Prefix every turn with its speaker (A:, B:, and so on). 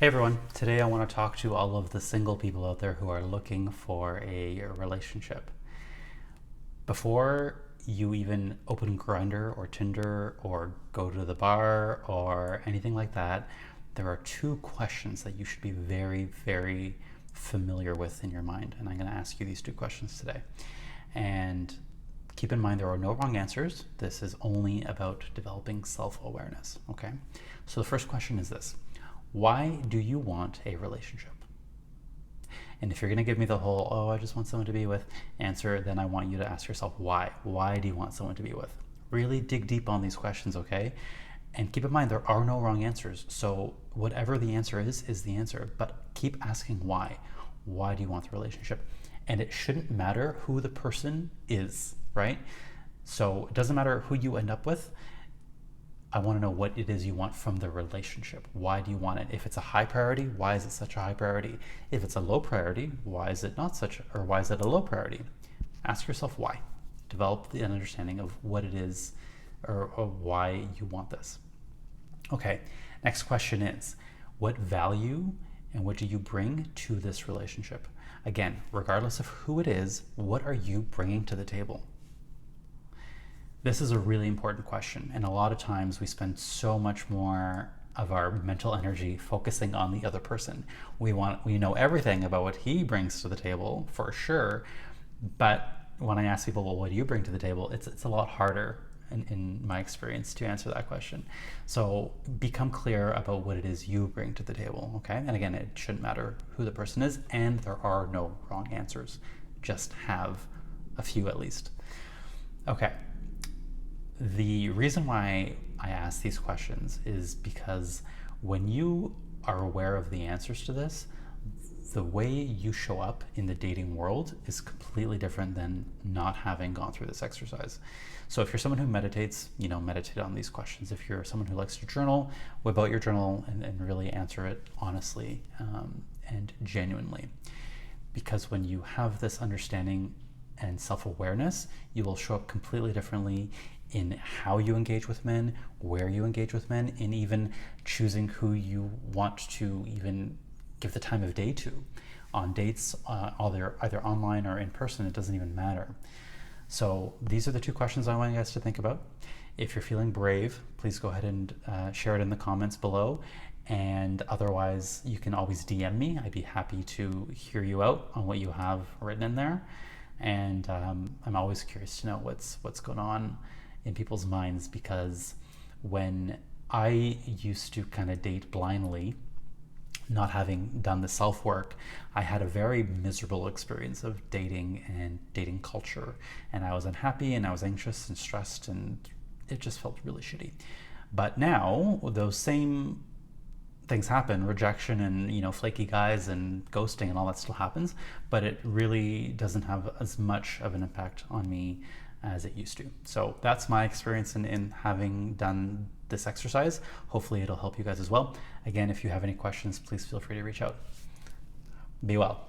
A: Hey everyone, today I want to talk to all of the single people out there who are looking for a relationship. Before you even open Grindr or Tinder or go to the bar or anything like that, there are two questions that you should be very familiar with in your mind. And I'm going to ask you these two questions today. And keep in mind there are no wrong answers. This is only about developing self-awareness, okay? So the first question is this. Why do you want a relationship? And if you're going to give me the whole, oh, I just want someone to be with answer, then I want you to ask yourself why. Why do you want someone to be with? Really dig deep on these questions, okay? And keep in mind, there are no wrong answers. So whatever the answer is the answer. But keep asking why. Why do you want the relationship? And it shouldn't matter who the person is, right? So it doesn't matter who you end up with. I want to know what it is you want from the relationship. Why do you want it? If it's a high priority, why is it such a high priority? If it's a low priority, why is it not such, or why is it a low priority? Ask yourself why. Develop an understanding of what it is or why you want this. Okay, next question is, what value and what do you bring to this relationship? Again, regardless of who it is, what are you bringing to the table? This is a really important question, and a lot of times we spend so much more of our mental energy focusing on the other person. We know everything about what he brings to the table for sure, but when I ask people, well, what do you bring to the table? It's a lot harder in my experience to answer that question. So become clear about what it is you bring to the table, okay? And again, it shouldn't matter who the person is, and there are no wrong answers. Just have a few at least. Okay. The reason why I ask these questions is because when you are aware of the answers to this, the way you show up in the dating world is completely different than not having gone through this exercise. So if you're someone who meditates, meditate on these questions. If you're someone who likes to journal, whip out your journal and really answer it honestly and genuinely. Because when you have this understanding and self-awareness, you will show up completely differently in how you engage with men, where you engage with men, and even choosing who you want to even give the time of day to. On dates, either online or in person, it doesn't even matter. So these are the two questions I want you guys to think about. If you're feeling brave, please go ahead and share it in the comments below. And otherwise, you can always DM me. I'd be happy to hear you out on what you have written in there. And I'm always curious to know what's going on in people's minds, because when I used to kind of date blindly, not having done the self-work, I had a very miserable experience of dating and dating culture. And I was unhappy and I was anxious and stressed, and it just felt really shitty. But now those same things happen, rejection and flaky guys and ghosting and all that still happens, but it really doesn't have as much of an impact on me as it used to. So that's my experience in having done this exercise. Hopefully it'll help you guys as well. Again, if you have any questions, please feel free to reach out. Be well.